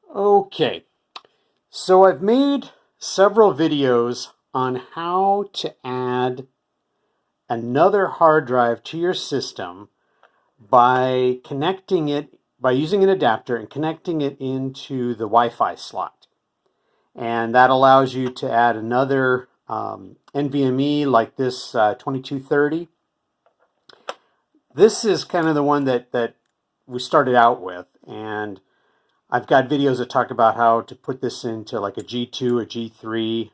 Okay, so I've made several videos on how to add another hard drive to your system by using an adapter and connecting it into the Wi-Fi slot. And that allows you to add another NVMe like this 2230. This is kind of the one that we started out with, and I've got videos that talk about how to put this into like a G2, a G3,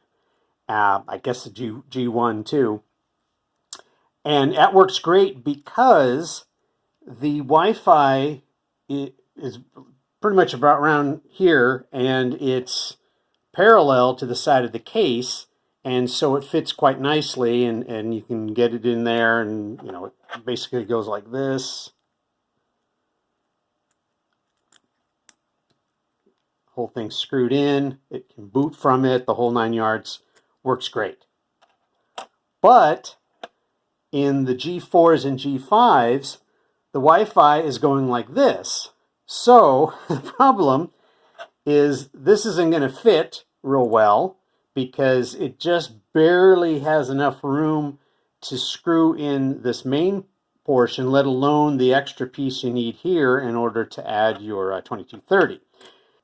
I guess a G1 too. And that works great because the Wi-Fi is pretty much about around here, and it's parallel to the side of the case, and so it fits quite nicely, and you can get it in there, and you know, it basically goes like this. Whole thing screwed in, it can boot from it, the whole 9 yards. Works great. But in the G4s and G5s, the Wi-Fi is going like this. So the problem is this isn't going to fit real well because it just barely has enough room to screw in this main portion, let alone the extra piece you need here in order to add your 2230.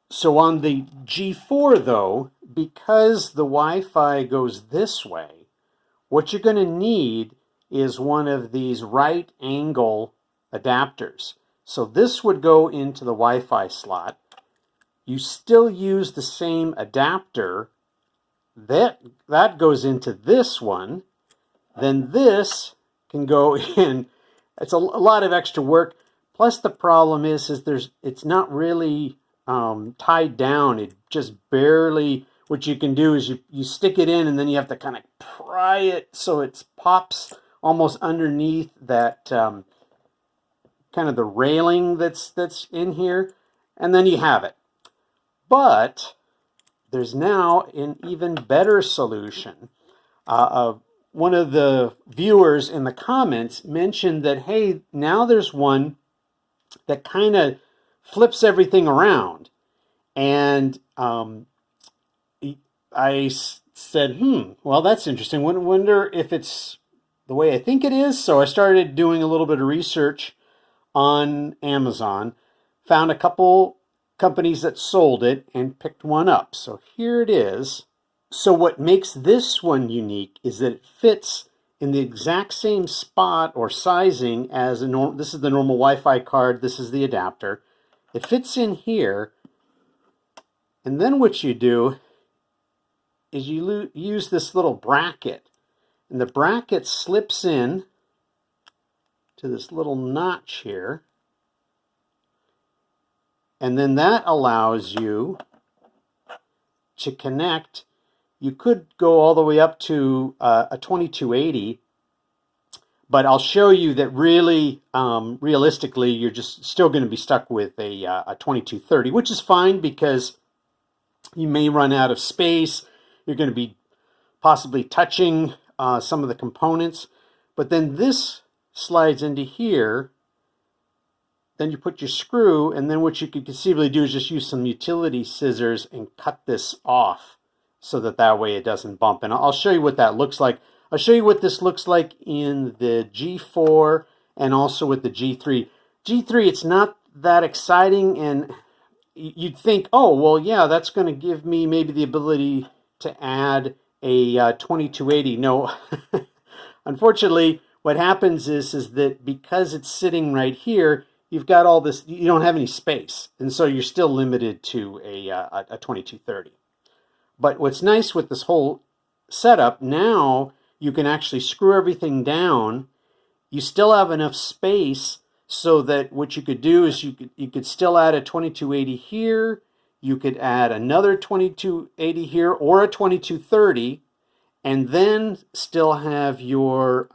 So on the G4 though, because the Wi-Fi goes this way, what you're going to need is one of these right angle adapters. So this would go into the Wi-Fi slot. You still use the same adapter. That goes into this one. Then this can go in. It's a lot of extra work. Plus the problem is it's not really tied down. It just barely, what you can do is you stick it in and then you have to kind of pry it so it pops almost underneath that kind of the railing that's in here, and then you have it. But there's now an even better solution. One of the viewers in the comments mentioned that, hey, now there's one that kind of flips everything around. And I said, well, that's interesting. Wonder if it's the way I think it is. So I started doing a little bit of research on Amazon, found a couple companies that sold it and picked one up. So here it is. So what makes this one unique is that it fits in the exact same spot or sizing as this is the normal Wi-Fi card, this is the adapter. It fits in here, and then what you do is you use this little bracket, and the bracket slips in to this little notch here, and then that allows you to connect. You could go all the way up to a 2280, but I'll show you that really, realistically, you're just still going to be stuck with a 2230, which is fine because you may run out of space. You're going to be possibly touching some of the components, but then this slides into here. Then you put your screw, and then what you could conceivably do is just use some utility scissors and cut this off so that way it doesn't bump. And I'll show you what that looks like. I'll show you what this looks like in the G4 and also with the G3. G3, it's not that exciting, and you'd think, oh, well, yeah, that's going to give me maybe the ability to add a 2280. No, unfortunately, what happens is that because it's sitting right here, you've got all this, you don't have any space, and so you're still limited to a 2230. But what's nice with this whole setup, now you can actually screw everything down. You still have enough space so that what you could do is you could still add a 2280 here. You could add another 2280 here or a 2230, and then still have your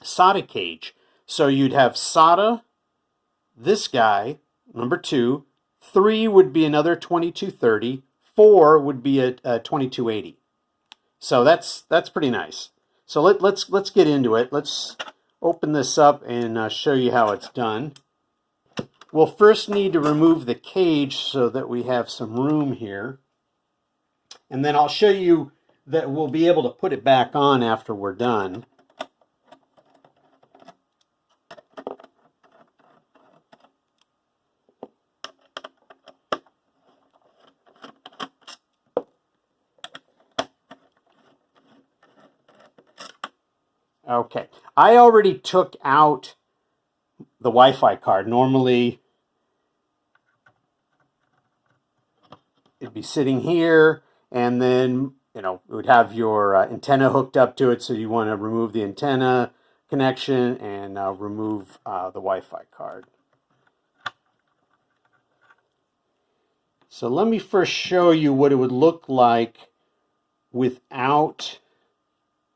SATA cage. So you'd have SATA, this guy, number 2, 3 would be another 2230, 4 would be a 2280. So that's pretty nice. So let's get into it. Let's open this up and show you how it's done. we'll first need to remove the cage so that we have some room here. And then I'll show you that we'll be able to put it back on after we're done. Okay, I already took out the Wi-Fi card. Normally, it'd be sitting here, and then, you know, it would have your antenna hooked up to it, so you want to remove the antenna connection and remove the Wi-Fi card. So let me first show you what it would look like without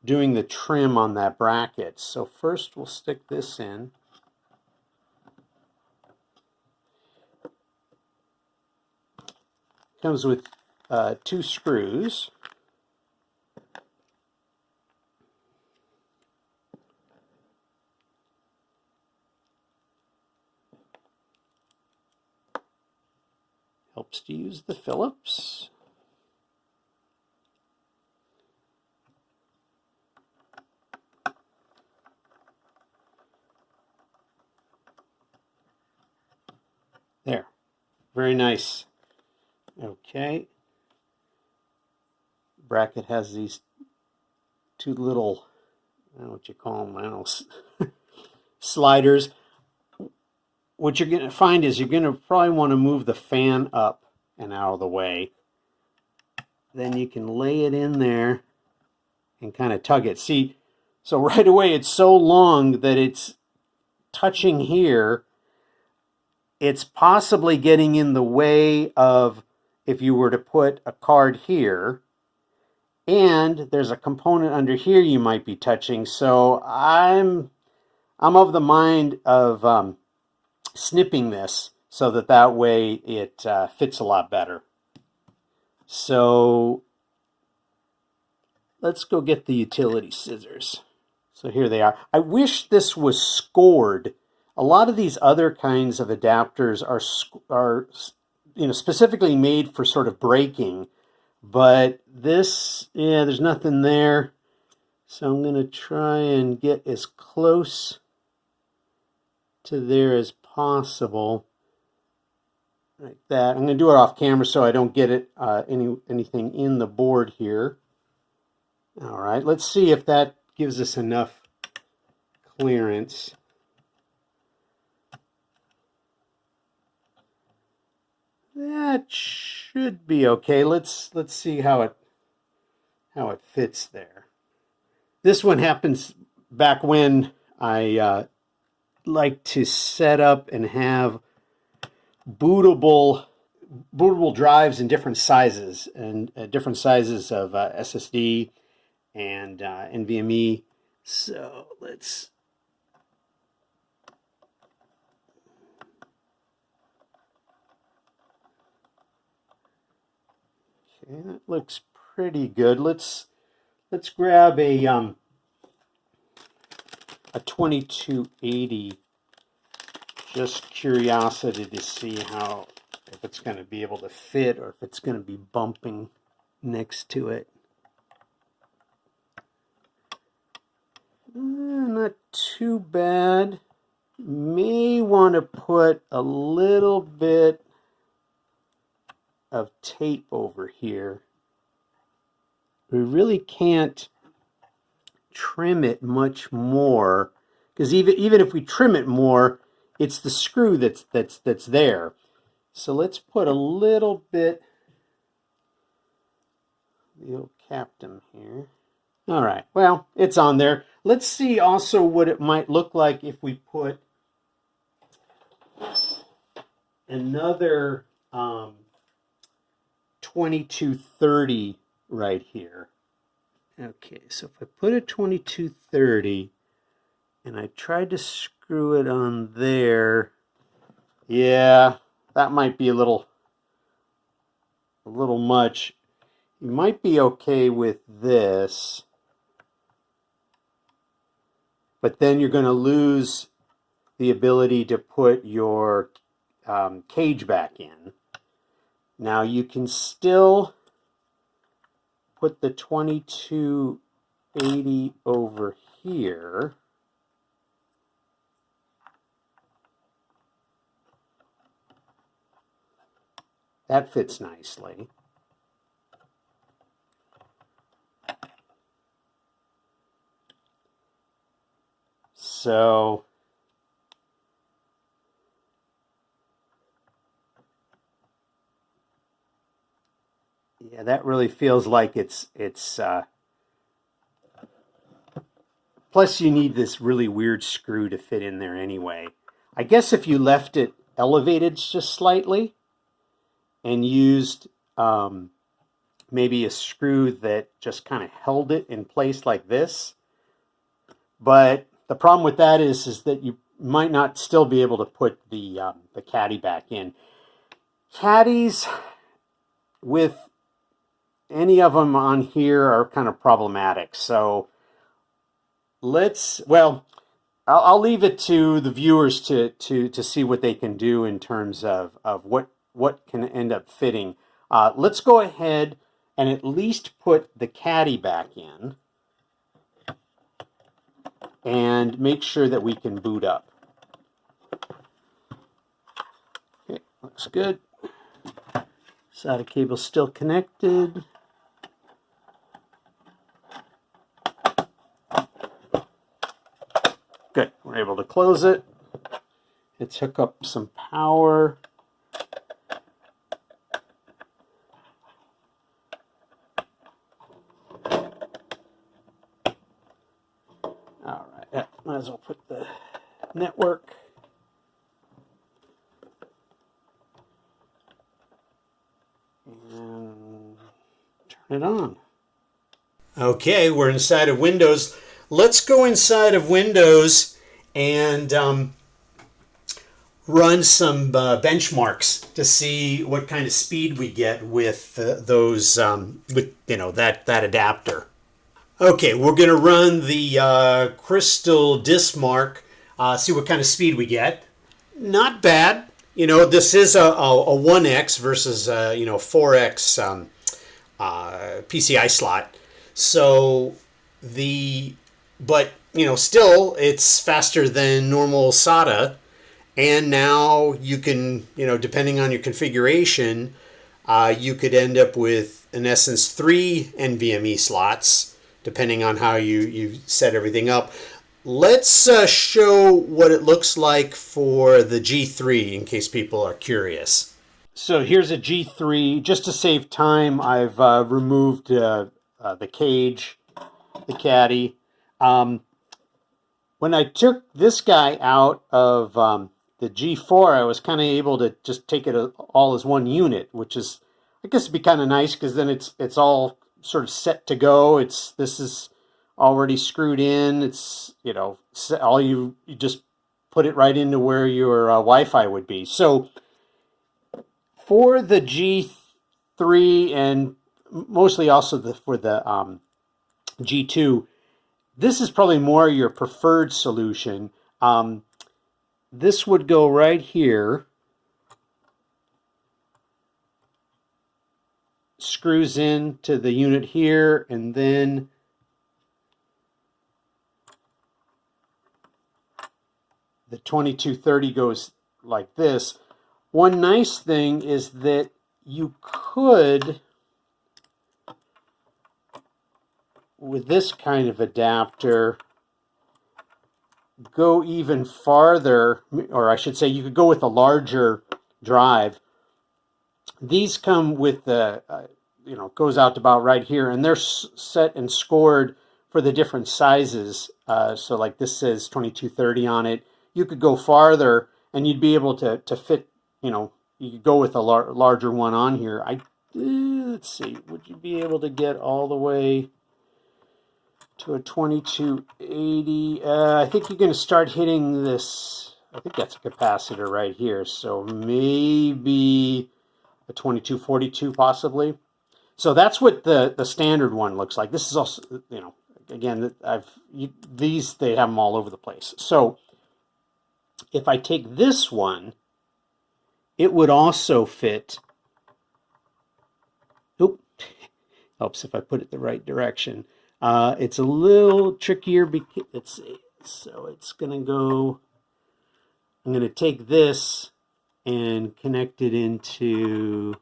doing the trim on that bracket. So first we'll stick this in. Comes with 2 screws. Helps to use the Phillips. There, very nice. Okay. Bracket has these 2 little, I don't know what you call them, I don't know, sliders. What you're going to find is you're going to probably want to move the fan up and out of the way. Then you can lay it in there and kind of tug it. See, so right away it's so long that it's touching here. It's possibly getting in the way of if you were to put a card here, and there's a component under here you might be touching. So I'm of the mind of snipping this so that way it fits a lot better. So let's go get the utility scissors. So here they are. I wish this was scored. A lot of these other kinds of adapters are you know, specifically made for sort of breaking, but this, yeah, there's nothing there. So I'm going to try and get as close to there as possible, like that. I'm going to do it off camera so I don't get it anything in the board here. All right, let's see if that gives us enough clearance. That should be okay. Let's see how it fits there. This one happens back when I like to set up and have bootable drives in different sizes and different sizes of SSD and NVMe. So let's. Okay, that looks pretty good. Let's grab a 2280. Just curiosity to see if it's going to be able to fit or if it's going to be bumping next to it. Not too bad. May want to put a little bit of tape over here. We really can't trim it much more, because even if we trim it more, it's the screw that's there. So let's put a little bit, the old Captain here. All right, well, it's on there. Let's see also what it might look like if we put another 2230 right here. Okay, so if I put a 2230 and I tried to screw it on there, yeah, that might be a little much. You might be okay with this, but then you're going to lose the ability to put your cage back in. Now you can still put the 2280 over here. That fits nicely. So yeah, that really feels like it's plus you need this really weird screw to fit in there anyway. I guess if you left it elevated just slightly and used maybe a screw that just kind of held it in place like this. But the problem with that is that you might not still be able to put the caddy back in. Caddies with any of them on here are kind of problematic. So I'll leave it to the viewers to see what they can do in terms of what can end up fitting. Let's go ahead and at least put the caddy back in and make sure that we can boot up. Okay, looks good. SATA cable still connected. Good, we're able to close it. Let's hook up some power. All right, yeah, might as well put the network. And turn it on. Okay, we're inside of Windows. Let's go inside of Windows and run some benchmarks to see what kind of speed we get with those with that adapter. Okay, we're going to run the Crystal Diskmark, see what kind of speed we get. Not bad. This is a 1x versus 4x PCI slot. So but still it's faster than normal SATA. And now you can, depending on your configuration, you could end up with, in essence, 3 NVMe slots, depending on how you set everything up. Let's show what it looks like for the G3 in case people are curious. So here's a G3. Just to save time, I've removed the cage, the caddy. When I took this guy out of the G4, I was kind of able to just take it all as one unit, which is, I guess, it'd be kind of nice because then it's all sort of set to go. This is already screwed in. It's all you just put it right into where your Wi-Fi would be. So for the G3 and mostly also for the G2, this is probably more your preferred solution. This would go right here, screws in to the unit here, and then the 2230 goes like this. One nice thing is that you could, with this kind of adapter, go even farther, or I should say you could go with a larger drive. These come with the, goes out to about right here, and they're set and scored for the different sizes. So like this says 2230 on it. You could go farther and you'd be able to fit, you could go with a larger one on here. Let's see, would you be able to get all the way to a 2280? I think you're going to start hitting this. I think that's a capacitor right here. So maybe a 2242 possibly. So that's what the standard one looks like. This is also, again, these, they have them all over the place. So if I take this one it would also fit. Oop, helps if I put it the right direction. It's a little trickier because it's gonna go. I'm gonna take this and connect it into.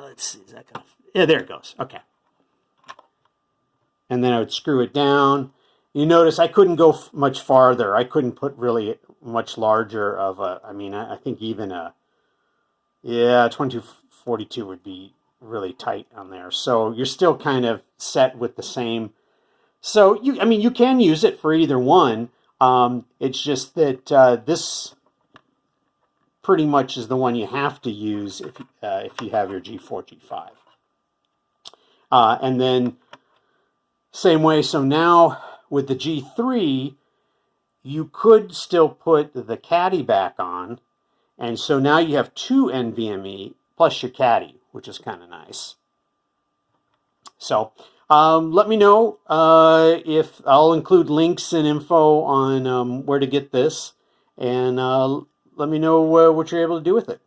Let's see, is that gonna? Yeah, there it goes. Okay. And then I would screw it down. You notice I couldn't go much farther. I couldn't put really much larger of a. I mean, I think even a. Yeah, 2242 would be really tight on there. So you're still kind of set with the same. So I mean, you can use it for either one. It's just that this pretty much is the one you have to use if you have your G4, G5. And then same way. So now with the G3, you could still put the caddy back on. And so now you have two NVMe plus your caddy, which is kind of nice. So let me know if I'll include links and info on where to get this. And let me know what you're able to do with it.